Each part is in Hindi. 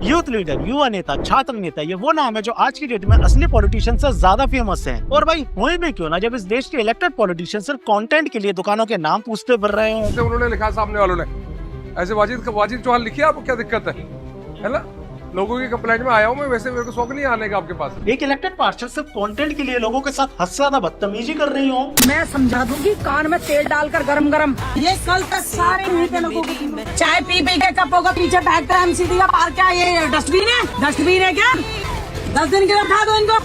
यूथ लीडर, युवा नेता, छात्र नेता, ये वो नाम है जो आज की डेट में असली पॉलिटिशियन से ज्यादा फेमस है। और भाई हुए भी क्यों ना, जब इस देश के इलेक्टेड पॉलिटिशियन सिर्फ कंटेंट के लिए दुकानों के नाम पूछते फिर रहे हो। उन्होंने लिखा सामने वालों ने, ऐसे वाजिद चौहान लिखिए, आपको क्या दिक्कत है ना? लोगों की कंप्लेंट में आया हूँ मैं, वैसे मेरे को शौक नहीं आने का आपके पास। एक इलेक्टेड पार्षद सिर्फ कंटेंट के लिए लोगों के साथ हद से ज्यादा बदतमीजी कर रही हो। मैं समझा दूंगी, कान में तेल डालकर गरम गरम। ये कल तक सारे यहीं के लोगों को चाय पी पी के कपों का पीछे बैठ कर एमसीडी का पार, क्या ये डस्टबिन है क्या? 10 दिन के लिए उठा दो इनको,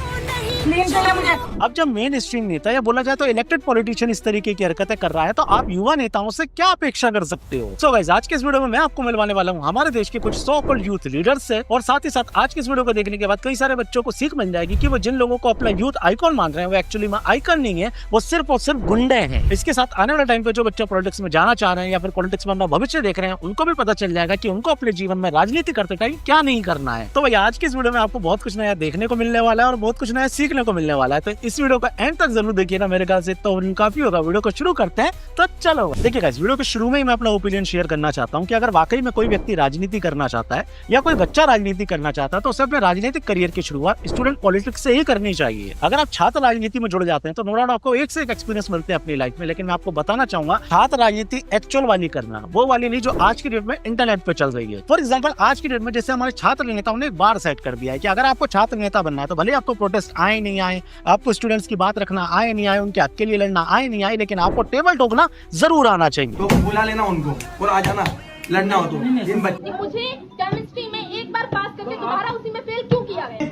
क्लीन चाहिए मुझे। अब जब मेन स्ट्रीम नेता या बोला जाए तो इलेक्टेड पॉलिटिशियन इस तरीके की हरकतें कर रहा है, तो आप युवा नेताओं से क्या अपेक्षा कर सकते हो? सो गाइस, आज के इस वीडियो में मैं आपको मिलवाने वाला हूँ हमारे देश के कुछ सो कॉल्ड यूथ लीडर्स से, और साथ ही साथ आज के इस वीडियो को देखने के बाद कई सारे बच्चों को सीख मिल जाएगी कि वो जिन लोगों को अपना यूथ आइकॉन मान रहे हैं वो एक्चुअली में आइकॉन नहीं है, वो सिर्फ और सिर्फ गुंडे हैं। इसके साथ आने वाले टाइम पे जो बच्चे पॉलिटिक्स में जाना चाह रहे हैं या फिर पॉलिटिक्स में अपना भविष्य देख रहे हैं, उनको भी पता चल जाएगा कि उनको अपने जीवन में राजनीति करते टाइम क्या नहीं करना है। तो भाई आज की इस वीडियो में आपको बहुत कुछ नया देखने को मिलने वाला है और बहुत कुछ नया सीखने को मिलने वाला है, तो इस वीडियो को एंड तक जरूर देखिए ना, मेरे ख्याल से तो काफी होगा। वीडियो को शुरू करते हैं, तो चलो देखिए गाइस, वीडियो के शुरू में ही मैं अपना ओपिनियन शेयर करना चाहता हूं कि अगर वाकई में कोई व्यक्ति राजनीति करना चाहता है या कोई बच्चा राजनीति करना चाहता है तो उसे अपने राजनीतिक करियर की शुरुआत स्टूडेंट पॉलिटिक्स से ही करनी चाहिए। अगर आप छात्र राजनीति में जुड़ जाते हैं तो नो डाउट आपको एक से एक एक्सपीरियंस मिलते हैं अपनी लाइफ में, लेकिन मैं आपको बताना चाहूंगा छात्र राजनीति एक्चुअल वाली करना, वो वाली नहीं जो आज की डेट में इंटरनेट पे चल रही है। फॉर एग्जाम्पल, आज की डेट में जैसे हमारे छात्र नेताओं ने एक बार सेट कर दिया है कि अगर आपको छात्र नेता बनना है तो भले आपको प्रोटेस्ट आए नहीं आए, आपको स्टूडेंट्स की बात रखना आए नहीं आए, उनके हक के लिए लड़ना आए नहीं आए, लेकिन आपको टेबल ठोकना जरूर आना चाहिए। तो बुला लेना उनको और आ जाना, लड़ना हो तो। मुझे केमिस्ट्री में एक बार पास करके दोबारा उसी में फेल क्यों किया गया?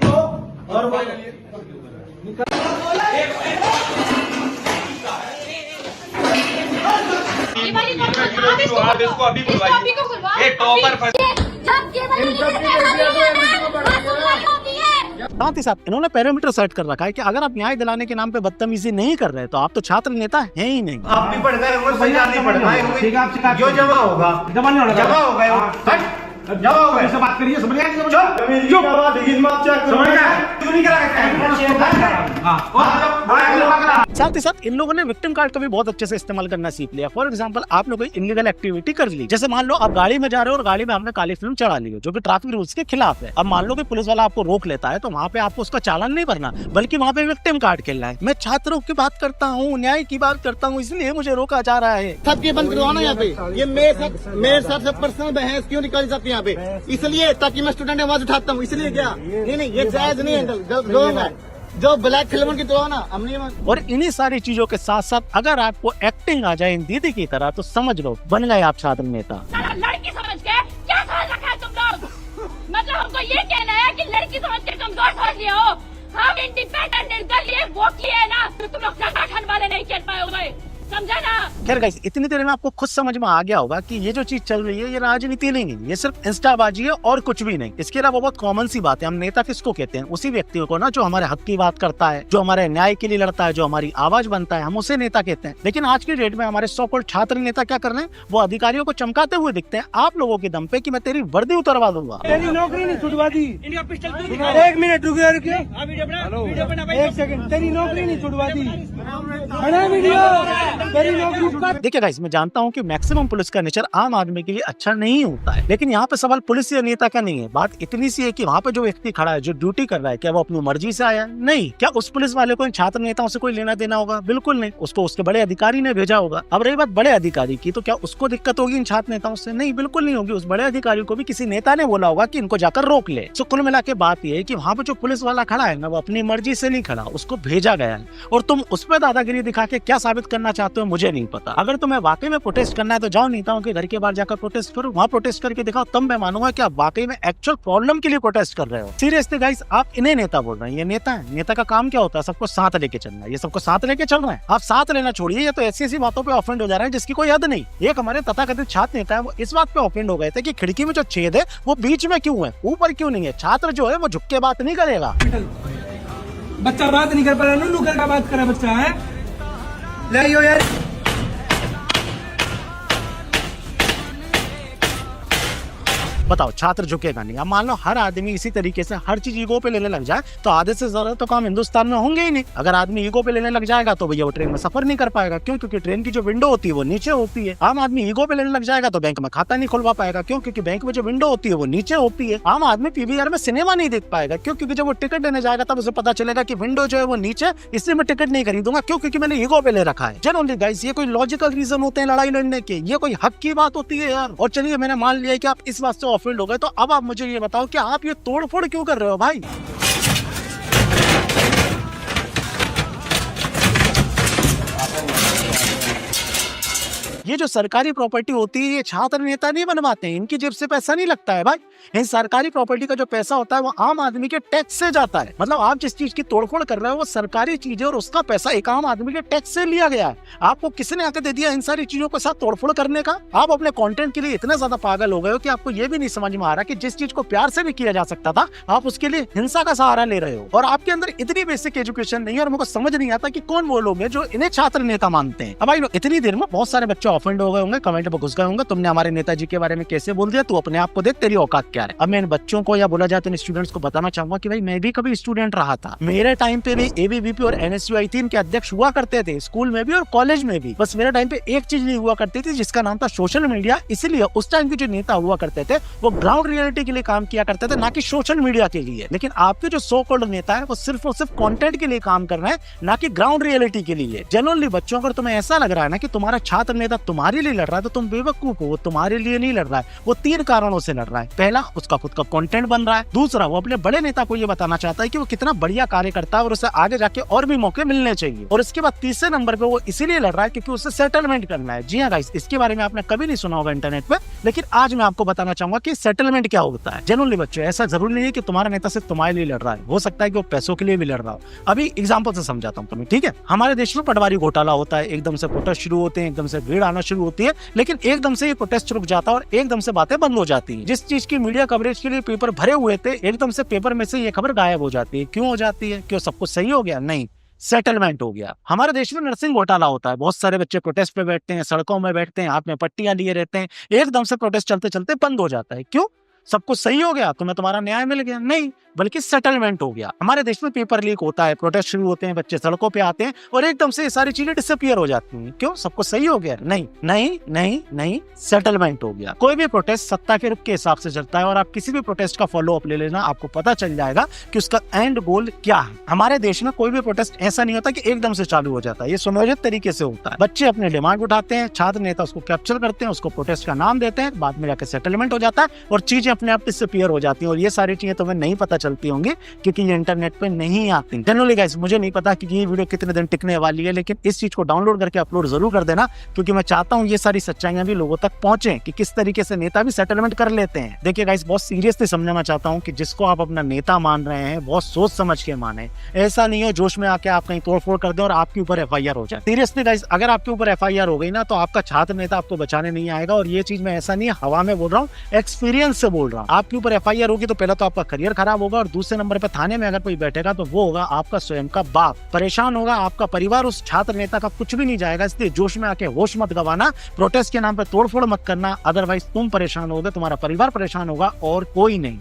आप इसको अभी बुलवाइए। ये टॉपर साथ ही साथ इन्होंने पैरामीटर सेट कर रखा है कि अगर आप न्याय दिलाने के नाम पे बदतमीजी नहीं कर रहे तो आप तो छात्र नेता हैं ही नहीं। आप भी पढ़ गए हो, सही नहीं पढ़ पाए, जो जमा होगा जमा नहीं होगा, जमा होगा, जमा होगा। इससे बात करिए, समझ गया? साथ ही साथ इन लोगों ने विक्टिम कार्ड का भी बहुत अच्छे से इस्तेमाल करना सीख लिया। फॉर एग्जांपल, आपने कोई इलीगल एक्टिविटी कर ली, जैसे मान लो आप गाड़ी में जा रहे हो और गाड़ी में आपने काली फिल्म चढ़ा ली है जो कि ट्रैफिक रूल्स के खिलाफ है। अब मान लो कि पुलिस वाला आपको रोक लेता है तो वहाँ पे आपको उसका चालान नहीं भरना, बल्कि वहाँ पे विक्टिम कार्ड खेलना है। मैं छात्रों की बात करता हूँ, न्याय की बात करता हूँ, इसलिए मुझे रोका जा रहा है। सबके बंद करवाना यहाँ पे, ये मेरे साथ सब पर्सनल बहस क्यों निकाली जाती है यहाँ पे? इसलिए ताकि मैं स्टूडेंट आवाज उठाता हूँ, इसलिए क्या? नहीं, ये जायज नहीं है। जो ब्लैक फिल्म की तो ना हम नहीं। और इन्हीं सारी चीजों के साथ साथ अगर आपको एक्टिंग आ जाए इन दीदी की तरह तो समझ लो बन गए आप छात्र नेता। लड़की समझ के क्या समझ रखा है तुम लोग? मतलब हमको ये कहना है कि लड़की समझ के कमजोर समझ लिया हो? हम इंडिपेंडेंट निर्दलीय वोट लिए ना, तो तुम लोग संगठन वाले नहीं खेल पाए होगे, समझा ना? खैर गाइस, इतनी देर में आपको खुद समझ में आ गया होगा कि ये जो चीज चल रही है ये राजनीति नहीं है, ये सिर्फ इंस्टाबाजी है और कुछ भी नहीं। इसके अलावा बहुत कॉमन सी बात है, हम नेता किसको कहते हैं? उसी व्यक्तियों को ना जो हमारे हक की बात करता है, जो हमारे न्याय के लिए लड़ता है, जो हमारी आवाज बनता है, हम उसे नेता कहते हैं। लेकिन आज की डेट में हमारे सो कॉल्ड छात्र नेता क्या कर रहे हैं? वो अधिकारियों को चमकाते हुए दिखते हैं आप लोगों के दम पे कि मैं तेरी वर्दी उतरवा दूंगा। तेरी नौकरी नहीं छुड़वा दी। एक मिनट रुकिए, एक सेकंड, तेरी नौकरी नहीं छुड़वा दी। बना वीडियो, तेरी नौकरी। देखिए गाइस, मैं जानता हूं कि मैक्सिमम पुलिस का नेचर आम आदमी के लिए अच्छा नहीं होता है, लेकिन यहाँ पे सवाल पुलिस या नेता का नहीं है। बात इतनी सी है कि वहाँ पे जो व्यक्ति खड़ा है, जो ड्यूटी कर रहा है, क्या वो अपनी मर्जी से आया? नहीं। क्या उस पुलिस वाले को इन छात्र नेताओं से कोई लेना देना होगा? बिल्कुल नहीं। उसको उसके बड़े अधिकारी ने भेजा होगा। अब रही बात बड़े अधिकारी की, तो क्या उसको दिक्कत होगी इन छात्र नेताओं से? नहीं, बिल्कुल नहीं होगी। उस बड़े अधिकारी को भी किसी नेता ने बोला होगा कि इनको जाकर रोक ले। तो कुल मिला के बात यह है कि वहाँ पे जो पुलिस वाला खड़ा है ना, वो अपनी मर्जी से नहीं खड़ा, उसको भेजा गया है। और तुम उस पर दादागिरी दिखा के क्या साबित करना चाहते हो मुझे नहीं पता। अगर तुम्हें वाकई में प्रोटेस्ट करना है तो जाओ नेताओं के घर के बाहर जाकर प्रोटेस्ट करो, वहाँ प्रोटेस्ट करके दिखाओ, तब मैं मानूंगा कि आप वाकई में एक्चुअल प्रॉब्लम के लिए प्रोटेस्ट कर रहे हो। सीरियसली गाइस, आप इन्हें नेता बोल रहे हैं, ये नेता है? नेता का काम क्या होता है? सबको साथ लेके चलना है। ये सबको साथ लेके चल रहा है। आप साथ लेना छोड़िए, ये तो ऐसी बातों पे ऑफेंड हो जा रहे हैं जिसकी कोई हद नहीं। एक हमारे तथाकथित छात्र नेता है, वो इस बात पे ऑफेंड हो गए थे कि खिड़की में जो छेद है वो बीच में क्यों है, ऊपर क्यों नहीं है? छात्र जो है वो झुक के बात नहीं करेगा। बच्चा बात नहीं कर पा रहा, नुनू कर बात करे बच्चा है। ले यार, बताओ छात्र झुकेगा नहीं। अब मान लो हर आदमी इसी तरीके से हर चीज ईगो पे लेने लग जाए तो आधे से ज्यादा तो काम हिंदुस्तान में होंगे ही नहीं। अगर आदमी ईगो पे लेने लग जाएगा तो भैया वो ट्रेन में सफर नहीं कर पाएगा। क्यों? क्योंकि ट्रेन की जो विंडो होती है वो नीचे होती है। आम आदमी ईगो पे लेने लग जाएगा तो बैंक में खाता नहीं खुलवा पाएगा। क्यों? क्योंकि बैंक में जो विंडो होती है वो नीचे होती है। आम आदमी पीवीआर में सिनेमा नहीं देख पाएगा। क्यों? क्योंकि जब वो टिकट लेने जाएगा तब उसे पता चलेगा कि विंडो जो है वो नीचे, इसलिए मैं टिकट नहीं खरीदूंगा। क्यों? क्योंकि मैंने ईगो पे ले रखा है। जनरली गाइस ये कोई लॉजिकल रीजन होते हैं लड़ाई लड़ने के? ये कोई हक की बात होती है यार? और चलिए मैंने मान लिया कि आप इस बात से ऑफेंड हो गए, तो अब आप मुझे ये बताओ कि आप ये तोड़फोड़ क्यों कर रहे हो भाई? ये जो सरकारी प्रॉपर्टी होती है ये छात्र नेता नहीं बनवाते हैं, इनकी जेब से पैसा नहीं लगता है भाई। इन सरकारी प्रॉपर्टी का जो पैसा होता है वो आम आदमी के टैक्स से जाता है। मतलब आप जिस चीज की तोड़फोड़ कर रहे हो वो सरकारी चीज है और उसका पैसा एक आम आदमी के टैक्स से लिया गया है। आपको किसने आके दे दिया इन सारी चीजों के साथ तोड़फोड़ करने का? आप अपने कंटेंट के लिए इतने ज्यादा पागल हो गए हो कि आपको ये भी नहीं समझ में आ रहा कि जिस चीज को प्यार से भी किया जा सकता था आप उसके लिए हिंसा का सहारा ले रहे हो। और आपके अंदर इतनी बेसिक एजुकेशन नहीं है और मुझे समझ नहीं आता कि कौन वो लोग हैं जो इन्हें छात्र नेता मानते हैं। अब भाई इतनी देर में बहुत सारे बच्चे ऑफेंड हो गए होंगे, कमेंट में घुस गए होंगे, तुमने हमारे नेताजी के बारे में कैसे बोल दिया, तू अपने आप को देख तेरी औकात क्या है। अब मैं इन बच्चों को या बोला जाए तो इन स्टूडेंट्स को बताना चाहूंगा कि भाई मैं भी कभी स्टूडेंट रहा था। मेरे टाइम पे भी एबीवीपी और एनएसयूआई के अध्यक्ष हुआ करते थे, स्कूल में भी और कॉलेज में भी। बस मेरे टाइम पे एक चीज नहीं हुआ करती थी जिसका नाम था सोशल मीडिया। इसलिए उस टाइम के जो नेता हुआ करते थे वो ग्राउंड रियलिटी के लिए काम किया करते थे, ना कि सोशल मीडिया के लिए। लेकिन आपके जो सो कॉल्ड नेता है वो सिर्फ और सिर्फ कंटेंट के लिए काम कर रहे हैं, ना कि ग्राउंड रियलिटी के लिए। जनरली बच्चों अगर तुम्हें ऐसा लग रहा है ना कि तुम्हारा छात्र नेता तुम्हारे लिए लड़ रहा है तो तुम बेवकूफ हो। वो तुम्हारे लिए नहीं लड़ रहा है, वो 3 कारणों से लड़ रहा है। पहला, उसका खुद का कंटेंट बन रहा है। दूसरा, वो अपने बड़े नेता को ये बताना चाहता है कि वो कितना बढ़िया कार्य करता है और उसे आगे जाके और भी मौके मिलने चाहिए। और इसके बाद तीसरे नंबर पे वो इसीलिए लड़ रहा है क्योंकि उसे सेटलमेंट करना है। जी हाँ गाइस, इसके बारे में आपने कभी नहीं सुना होगा इंटरनेट पे, लेकिन आज मैं आपको बताना चाहूंगा कि सेटलमेंट क्या होता है। जनरली बच्चों ऐसा जरूरी नहीं है कि तुम्हारा नेता सिर्फ तुम्हारे लिए लड़ रहा है, हो सकता है कि वो पैसों के लिए भी लड़ रहा हो। अभी एग्जाम्पल से समझाता हूँ तुम्हें, ठीक है? हमारे देश में पटवारी घोटाला होता है, एकदम से प्रोटेस्ट शुरू होते हैं, एकदम से भीड़ आना शुरू होती है, लेकिन एकदम से ये प्रोटेस्ट रुक जाता है और एकदम से बातें बंद हो जाती हैं। जिस चीज की मीडिया कवरेज के लिए पेपर भरे हुए थे एकदम से पेपर में से ये खबर गायब हो जाती है। क्यों हो जाती है? क्यों सब कुछ सही हो गया? नहीं, सेटलमेंट हो गया। हमारे देश में नर्सिंग घोटाला होता है, बहुत सारे बच्चे प्रोटेस्ट पे बैठते हैं, सड़कों में बैठते हैं, हाथ में पट्टियां लिए रहते हैं, एकदम से प्रोटेस्ट चलते चलते बंद हो जाता है। क्यों? सब कुछ सही हो गया, तुम्हें तुम्हारा न्याय मिल गया? नहीं, बल्कि सेटलमेंट हो गया। हमारे देश में पेपर लीक होता है, प्रोटेस्ट शुरू होते हैं, बच्चे सड़कों पे आते हैं और एकदम से ये सारी चीजें डिसअपीयर हो जाती हैं। क्यों? सब कुछ सही हो गया? नहीं नहीं नहीं नहीं, सेटलमेंट हो गया। कोई भी प्रोटेस्ट सत्ता के रुख के हिसाब से चलता है और आप किसी भी प्रोटेस्ट का फॉलो अप ले लेना, आपको पता चल जाएगा कि उसका एंड गोल क्या है। हमारे देश में कोई भी प्रोटेस्ट ऐसा नहीं होता कि एकदम से चालू हो जाता है, ये सुनियोजित तरीके से होता है। बच्चे अपने डिमांड उठाते हैं, छात्र नेता उसको कैप्चर करते हैं, उसको प्रोटेस्ट का नाम देते हैं, बाद में जाकर सेटलमेंट हो जाता है और चीजें अपने आप डिसअपीयर हो जाती हैं। और ये सारी चीजें तुम्हें नहीं पता चलती होंगी क्योंकि ये इंटरनेट पे नहीं आती। जनरली गाइस, मुझे नहीं पता कि ये वीडियो कितने दिन टिकने वाली है, लेकिन इस चीज को डाउनलोड करके अपलोड जरूर कर देना क्योंकि मैं चाहता हूँ ये सारी सच्चाइयां भी लोगों तक पहुंचे कि किस तरीके से नेता भी सेटलमेंट कर लेते हैं। देखिए गाइस, बहुत सीरियसली समझाना चाहता हूँ कि जिसको आप अपना नेता मान रहे हैं बहुत सोच समझ के माने। ऐसा नहीं हो जोश में आके आप कहीं तोड़फोड़ कर दें और आपके ऊपर FIR हो जाए। सीरियसली गाइस, अगर आपके ऊपर FIR हो गई ना तो आपका छात्र नेता आपको बचाने नहीं आएगा। और ये चीज मैं ऐसा नहीं हवा में बोल रहा हूँ, एक्सपीरियंस से बोल रहा हूँ। आपके ऊपर FIR होगी तो पहले तो आपका करियर खराब होगा और दूसरे नंबर पे थाने में अगर कोई बैठेगा तो वो होगा आपका स्वयं का बाप। परेशान होगा आपका परिवार, उस छात्र नेता का कुछ भी नहीं जाएगा। इसलिए जोश में आके होश मत गवाना, प्रोटेस्ट के नाम पे तोड़फोड़ मत करना, अदरवाइज तुम परेशान होगे, तुम्हारा परिवार परेशान होगा और कोई नहीं।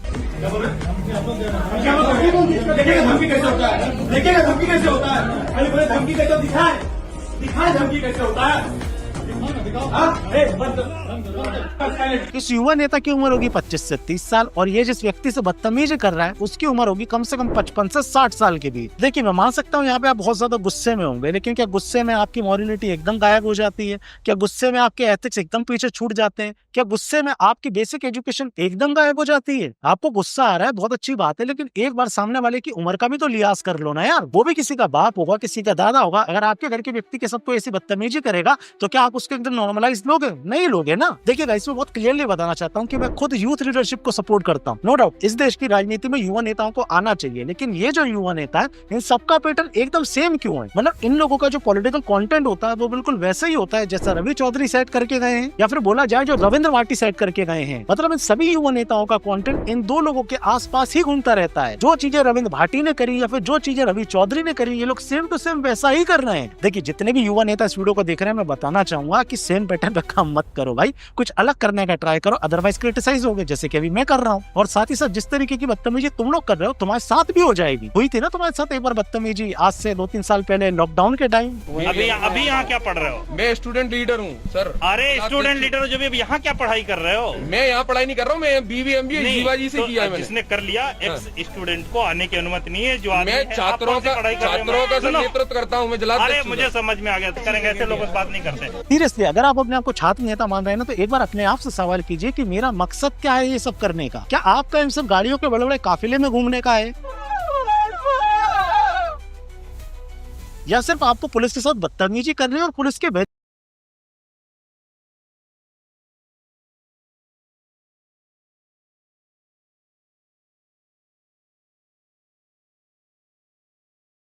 इस युवा नेता की उम्र होगी 25 से 30 साल और ये जिस व्यक्ति से बदतमीजी कर रहा है उसकी उम्र होगी कम से कम 55 से 60 साल के बीच। देखिए, मैं मान सकता हूँ यहाँ पे आप बहुत ज्यादा गुस्से में होंगे, लेकिन क्या गुस्से में आपकी मॉरलिटी एकदम गायब हो जाती है? क्या गुस्से में आपके एथिक्स एकदम पीछे छूट जाते हैं? क्या गुस्से में आपकी बेसिक एजुकेशन एकदम गायब हो जाती है? आपको गुस्सा आ रहा है, बहुत अच्छी बात है, लेकिन एक बार सामने वाले की उम्र का भी तो लिहाज कर लो ना यार। वो भी किसी का बाप होगा, किसी का दादा होगा। अगर आपके घर के व्यक्ति के साथ कोई ऐसी बदतमीजी करेगा तो क्या आप उसको एकदम नॉर्मलाइज लोगे? नहीं लोगे ना। देखिए गाइस, मैं बहुत क्लियरली बताना चाहता हूँ कि मैं खुद यूथ लीडरशिप को सपोर्ट करता हूँ। नो डाउट इस देश की राजनीति में युवा नेताओं को आना चाहिए, लेकिन ये जो युवा नेता है इन सबका पैटर्न एकदम सेम क्यों है? मतलब इन लोगों का जो पॉलिटिकल कंटेंट होता है वो बिल्कुल वैसे ही होता है जैसा रवि चौधरी सेट करके गए हैं, या फिर बोला जाए जो रविंद्र भाटी सेट करके गए हैं। मतलब इन सभी युवा नेताओं का कंटेंट इन दो लोगों के आसपास ही घूमता रहता है। जो चीजें रविंद्र भाटी ने करी या फिर जो चीजें रवि चौधरी ने करी, ये लोग सेम टू सेम वैसा ही कर रहे हैं। देखिए, जितने भी युवा नेता इस वीडियो को देख रहे हैं, मैं बताना चाहूंगा कि सेम पैटर्न पे काम मत करो भाई, कुछ अलग करने का ट्राई करो, अदरवाइज क्रिटिसाइज होगे जैसे कि अभी मैं कर रहा हूँ। और साथ ही साथ जिस तरीके की बदतमीजी तुम लोग कर रहे हो तुम्हारे साथ भी हो जाएगी। हुई थी ना तुम्हारे साथ एक बार बदतमीजी आज से 2-3 साल पहले लॉकडाउन के टाइम। अभी यहाँ क्या पढ़ रहे हो? मैं स्टूडेंट लीडर हूँ सर। अरे स्टूडेंट लीडर हो जब अब यहाँ क्या पढ़ाई कर रहे हो? मैं यहाँ पढ़ाई नहीं कर रहा हूँ, मैं BBA शिवाजी से किया है मैंने। जिसने कर लिया एक्स स्टूडेंट को आने की अनुमति नहीं है। जो मैं छात्रों का नेतृत्व करता हूँ, मैं अरे मुझे समझ में आ गया, करेंगे ऐसे लोग बात नहीं करते। सीरियसली अगर आप अपने आप को छात्र नेता मान रहे हैं ना तो एक बार अपने आप से सवाल कीजिए कि मेरा मकसद क्या है ये सब करने का। क्या आपका इन सब गाड़ियों के बड़े बड़े काफिले में घूमने का है, या सिर्फ आपको पुलिस के साथ बदतमीजी करनी है और पुलिस के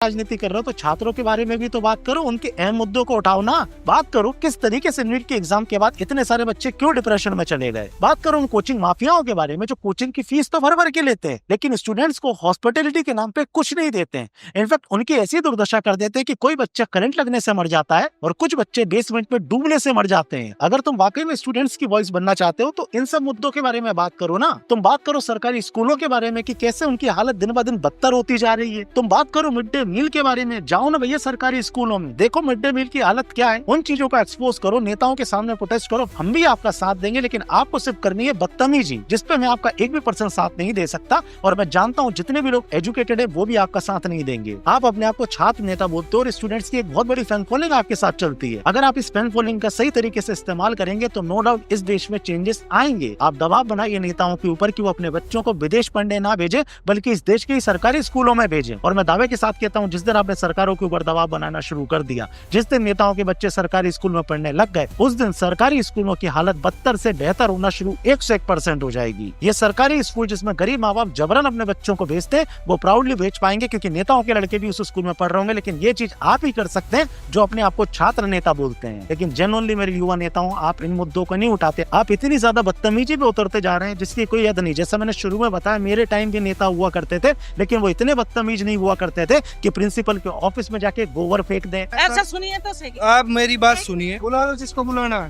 राजनीति कर रहे हो तो छात्रों के बारे में भी तो बात करो, उनके अहम मुद्दों को उठाओ ना। बात करो किस तरीके से नीट के एग्जाम के बाद इतने सारे बच्चे क्यों डिप्रेशन में चले गए। बात करो उन कोचिंग माफियाओं के बारे में जो कोचिंग की फीस तो भर भर के लेते हैं लेकिन स्टूडेंट्स को हॉस्पिटलिटी के नाम पे कुछ नहीं देते हैं। इनफैक्ट उनकी ऐसी दुर्दशा कर देते हैं कि कोई बच्चा करंट लगने से मर जाता है और कुछ बच्चे बेसमेंट में डूबने से मर जाते हैं। अगर तुम वाकई में स्टूडेंट्स की वॉइस बनना चाहते हो तो इन सब मुद्दों के बारे में बात करो ना। तुम बात करो सरकारी स्कूलों के बारे में कि कैसे उनकी हालत दिन ब दिन बदतर होती जा रही है। तुम बात करो मिड डे मील के बारे में, जाओ ना भैया सरकारी स्कूलों में, देखो मिड डे मील की हालत क्या है। उन चीजों का एक्सपोज करो, नेताओं के सामने प्रोटेस्ट करो, हम भी आपका साथ देंगे। लेकिन आपको सिर्फ करनी है बदतमीजी, जिसपे मैं आपका 1% साथ नहीं दे सकता। और मैं जानता हूँ जितने भी लोग एजुकेटेड है वो भी आपका साथ नहीं देंगे। आप अपने आप को छात्र नेता बोलते हो और स्टूडेंट्स की एक बहुत बड़ी फैन फॉलोइंग आपके साथ चलती है। अगर आप इस फैन फॉलोइंग का सही तरीके से इस्तेमाल करेंगे तो नो डाउट इस देश में चेंजेस आएंगे। आप दबाव बनाइए नेताओं के ऊपर कि वो अपने बच्चों को विदेश पढ़ने ना भेजे बल्कि इस देश के ही सरकारी स्कूलों में भेजें। और मैं दावे के साथ कहता हूँ जिस दिन आपने सरकारों के ऊपर दबाव बनाना शुरू कर दिया, जिस दिन नेताओं के बच्चे सरकारी स्कूल में पढ़ने लग गए, उस दिन सरकारी स्कूलों की हालत बदतर से बेहतर होना शुरू 101% हो जाएगी। ये सरकारी स्कूल जिसमें गरीब माँ बाप जबरन अपने बच्चों को भेजते वो प्राउडली भेज पाएंगे क्योंकि नेताओं के लड़के भी उस स्कूल में पढ़ रहे होंगे। लेकिन ये चीज आप ही कर सकते हैं जो अपने आप को छात्र नेता बोलते हैं। लेकिन जेन्युइनली मेरे युवा नेताओं आप इन मुद्दों को नहीं उठाते। आप इतनी ज्यादा बदतमीजी पे उतरते जा रहे हैं जिसकी कोई हद नहीं। जैसा मैंने शुरू में बताया मेरे टाइम भी नेता हुआ करते थे लेकिन वो इतने बदतमीज नहीं हुआ करते थे कि प्रिंसिपल के ऑफिस में जाके गोबर फेंक दे। ऐसा सुनिए तो सही। आप मेरी बात सुनिए, बुला लो जिसको बुलाना है।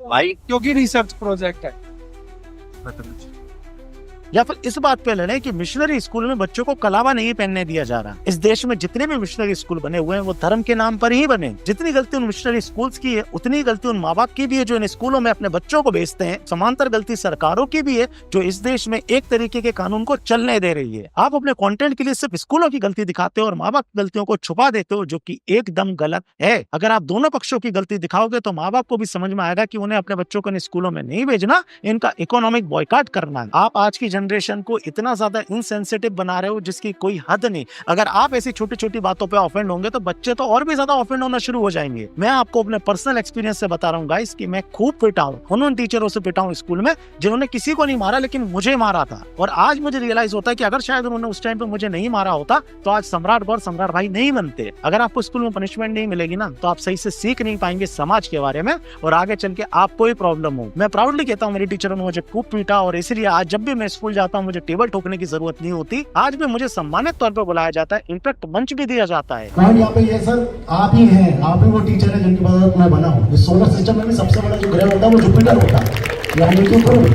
भाई क्योंकि रिसर्च प्रोजेक्ट है। या फिर इस बात पे लड़े कि मिशनरी स्कूल में बच्चों को कलावा नहीं पहनने दिया जा रहा। इस देश में जितने भी मिशनरी स्कूल बने हुए हैं वो धर्म के नाम पर ही बने। जितनी गलती उन मिशनरी स्कूल्स की है उतनी गलती उन माँ बाप की भी है जो इन स्कूलों में अपने बच्चों को भेजते हैं। समांतर गलती सरकारों की भी है जो इस देश में एक तरीके के कानून को चलने दे रही है। आप अपने कंटेंट के लिए सिर्फ स्कूलों की गलती दिखाते हो और माँ बाप की गलतियों को छुपा देते हो जो कि एकदम गलत है। अगर आप दोनों पक्षों की गलती दिखाओगे तो माँ बाप को भी समझ में आएगा कि उन्हें अपने बच्चों को इन स्कूलों में नहीं भेजना, इनका इकोनॉमिक बॉयकॉट करना है। आप आज की जनरेशन को इतना ज्यादा इनसेंसिटिव बना रहे हो जिसकी कोई हद नहीं। अगर आप ऐसी छोटी छोटी बातों पे ऑफेंड होंगे तो बच्चे तो और भी ज्यादा ऑफेंड होना शुरू हो जाएंगे। मैं आपको अपने पर्सनल एक्सपीरियंस से बता रहा हूँ गाइस कि मैं खूब पिटा हूँ, उन टीचरों से पिटा हूँ स्कूल में जिन्होंने किसी को नहीं मारा लेकिन मुझे मारा था। और आज मुझे रियलाइज होता है कि अगर शायद उन्होंने उस टाइम पे मुझे नहीं मारा होता तो आज सम्राट गौर सम्राट भाई नहीं बनते। अगर आपको स्कूल में पनिशमेंट नहीं मिलेगी ना तो आप सही से सीख नहीं पाएंगे समाज के बारे में और आगे चल के आपको ही प्रॉब्लम हो। मैं प्राउडली कहता हूँ मेरी टीचरों ने मुझे खूब पीटा और इसलिए आज जब भी मैं स्कूल जाता हूँ मुझे टेबल ठोकने की जरूरत नहीं होती। आज भी मुझे सम्मानित तौर पर बुलाया जाता है, इनफैक्ट मंच भी दिया जाता है। यहाँ पे ये सर आप ही हैं, आप ही वो टीचर है जिनकी बदौलत मैं बना हूँ। इस सोलर सिस्टम में भी सबसे बड़ा जो ग्रह होता है वो जुपिटर होता है, यानी कि गुरु।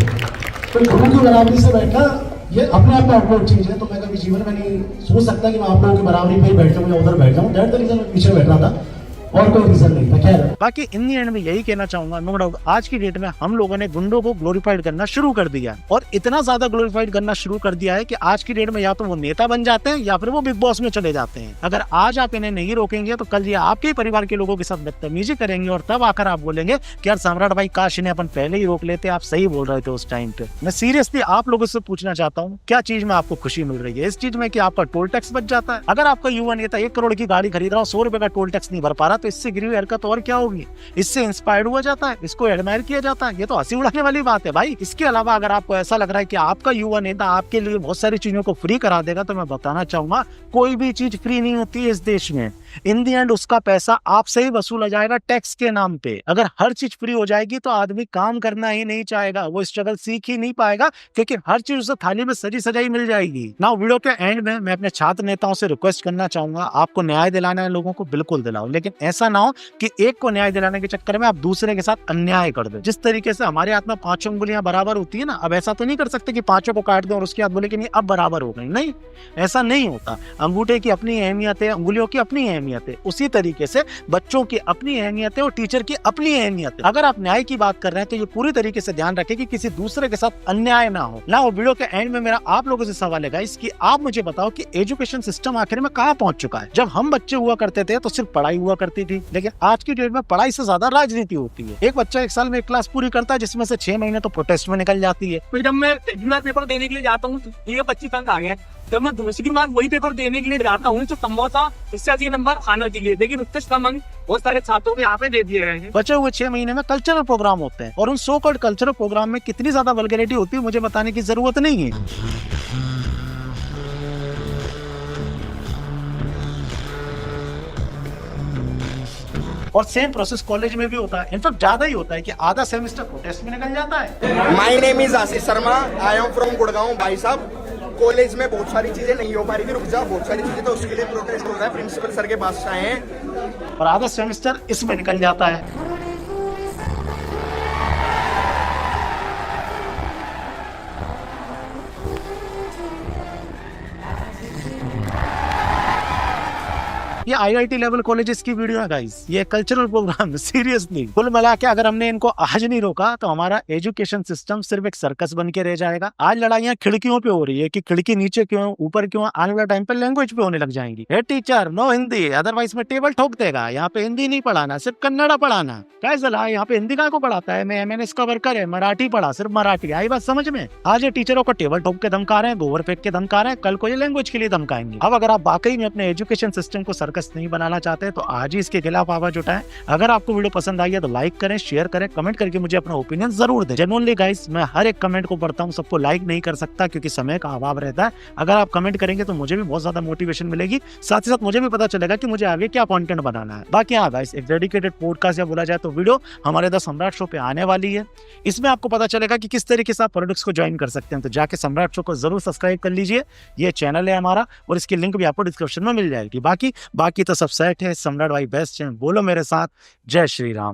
तो गुरु की बराबरी से बैठना ये अपने आप में आउटवर्ड चीज है। तो मैं कभी जीवन में नहीं सोच सकता कि मैं आप लोगों की बराबरी पे ही बैठ जाऊँ या उधर बैठ जाऊँ। दैट द रीजन मैं पीछे बैठ रहा था और कोई रीजन नहीं था। खैर बाकी इन दी एंड में यही कहना चाहूंगा, नो डाउट आज की डेट में हम लोगों ने गुंडों को ग्लोरीफाइड करना शुरू कर दिया और इतना ज्यादा ग्लोरीफाइड करना शुरू कर दिया है कि आज की डेट में या तो वो नेता बन जाते हैं या फिर वो बिग बॉस में चले जाते हैं। अगर आज आप इन्हें नहीं रोकेंगे तो कल ये आपके परिवार के लोगों के साथ बदतमीजी करेंगे और तब आकर आप बोलेंगे कि यार सम्राट भाई काश इन्हें अपन पहले ही रोक लेते, आप सही बोल रहे थे उस टाइम पे। मैं सीरियसली आप लोगों से पूछना चाहता हूँ क्या चीज में आपको खुशी मिल रही है? इस चीज में कि आपका टोल टैक्स बच जाता है। अगर आपका युवा नेता 1 करोड़ की गाड़ी खरीद रहा हो 100 रुपए का टोल टैक्स नहीं भर पा रहा तो इससे गिरी हुई हरकत और क्या होगी? इससे इंस्पायर्ड हुआ जाता है, इसको एडमायर किया जाता है। ये तो हंसी उड़ाने वाली बात है भाई। इसके अलावा अगर आपको ऐसा लग रहा है कि आपका युवा नेता आपके लिए बहुत सारी चीजों को फ्री करा देगा तो मैं बताना चाहूंगा कोई भी चीज फ्री नहीं होती है इस देश में। इन दी एंड उसका पैसा आपसे ही वसूला जाएगा टैक्स के नाम पे। अगर हर चीज फ्री हो जाएगी तो आदमी काम करना ही नहीं चाहेगा, वो स्ट्रगल सीख ही नहीं पाएगा, क्योंकि हर चीज उसे थाली में सजी सजाई मिल जाएगी। ना वीडियो के एंड में मैं अपने छात्र नेताओं से रिक्वेस्ट करना चाहूंगा, आपको न्याय दिलाना है लोगों को बिल्कुल दिलाओ, लेकिन ऐसा ना हो कि एक को न्याय दिलाने के चक्कर में आप दूसरे के साथ अन्याय कर दो। जिस तरीके से हमारे हाथ में 5 उंगलियां बराबर होती है ना, अब ऐसा तो नहीं कर सकते कि 5 को काट दो और उसके बाद बोले कि नहीं अब बराबर हो गई, नहीं, ऐसा नहीं होता। अंगूठे की अपनी अहमियत है, अंगुलियों की अपनी अहमियत है, उसी तरीके से बच्चों की अपनी अहमियत है और टीचर की अपनी अहमियत है। अगर आप न्याय की बात कर रहे हैं तो ये पूरी तरीके से ध्यान रखें कि किसी दूसरे के साथ अन्याय ना हो। ना, वीडियो के एंड में मेरा आप लोगों से सवाल है गाइस कि आप मुझे बताओ कि एजुकेशन सिस्टम आखिर में कहां पहुंच चुका है। जब हम बच्चे हुआ करते थे तो सिर्फ पढ़ाई हुआ करती थी, लेकिन आज की डेट में पढ़ाई से ज्यादा राजनीति होती है। एक बच्चा 1 साल में 1 क्लास पूरी करता है, जिसमें से 6 महीने तो प्रोटेस्ट में निकल जाती है। फिर जब मैं पेपर देने के लिए जाता हूँ ये 25 अंक आ गए, जब मैं दूसरी बार वही पेपर देने के लिए जाता हूँ तो संभवतः इससे अधिक नंबर आना चाहिए, लेकिन उससे कम अंक बहुत सारे छात्रों को यहाँ पे दे दिए गए हैं। बचे हुए 6 महीने में कल्चरल प्रोग्राम होते हैं, और उन सो कॉल्ड कल्चरल प्रोग्राम में कितनी ज्यादा वल्गैरिटी होती है मुझे बताने की जरूरत नहीं है। और सेम प्रोसेस कॉलेज में भी होता है, इनफैक्ट ज्यादा ही होता है कि आधा सेमेस्टर प्रोटेस्ट में निकल जाता है। My name is Ashish Sharma, I am from Gurgaon. भाई साहब, कॉलेज में बहुत सारी चीजें नहीं हो पा रही थी, रुक जा, बहुत सारी चीजें तो उसके लिए प्रोटेस्ट हो रहा है, प्रिंसिपल सर के पास आए हैं और आधा सेमेस्टर इसमें निकल जाता है। ये आईआईटी लेवल कॉलेजेस की वीडियो है गाइस, ये कल्चरल प्रोग्राम सीरियसली। कुल मिला के अगर हमने इनको आज नहीं रोका तो हमारा एजुकेशन सिस्टम सिर्फ एक सर्कस बन के रह जाएगा। आज लड़ाइयां खिड़कियों पे हो रही है कि खिड़की नीचे क्यों ऊपर क्यों, आने वाले टाइम पे लैंग्वेज पे होने लग जाएंगी। हे टीचर नो हिंदी, अदरवाइज में टेबल ठोक देगा। यहाँ पे हिंदी नहीं पढ़ाना, सिर्फ कन्नड़ा पढ़ाना। क्या चला यहाँ पे हिंदी का को पढ़ाता है, मैं एमएनएस का वर्कर है, मराठी पढ़ा, सिर्फ मराठी। आई बात समझ में? आज ये टीचरों को टेबल ठोक के धमका रहे हैं, गोबर फेंक के धमका रहे हैं, कल को ये लैंग्वेज के लिए धमकाएंगे। अब अगर आप वाकई में अपने एजुकेशन सिस्टम को सर्कस नहीं बनाना चाहते तो आज ही इसके खिलाफ आवाज उठाएं। अगर आपको वीडियो पसंद आई है तो लाइक करें, शेयर करें, कमेंट करके मुझे अपना ओपिनियन जरूर दें। जेन्युइनली गाइस, मैं हर एक कमेंट को पढ़ता हूं, सबको लाइक नहीं कर सकता क्योंकि समय का अभाव रहता है। अगर आप कमेंट करेंगे तो मुझे भी बहुत ज्यादा मोटिवेशन मिलेगी, साथ ही साथ मुझे भी पता चलेगा कि मुझे आगे क्या कंटेंट बनाना है। बाकी हाँ गाइस, एक डेडिकेटेड पॉडकास्ट या बोला जाए तो वीडियो हमारे द सम्राट शो पे आने वाली है। इसमें आपको पता चलेगा कि किस तरीके से आप पॉलिटिक्स को ज्वाइन कर सकते हैं, तो जाके सम्राट शो को जरूर सब्सक्राइब कर लीजिए। ये चैनल है हमारा और इसकी लिंक भी आपको डिस्क्रिप्शन में मिल जाएगी। बाकी तो सब सेट है, सम्राट भाई बेस्ट है। बोलो मेरे साथ, जय श्री राम।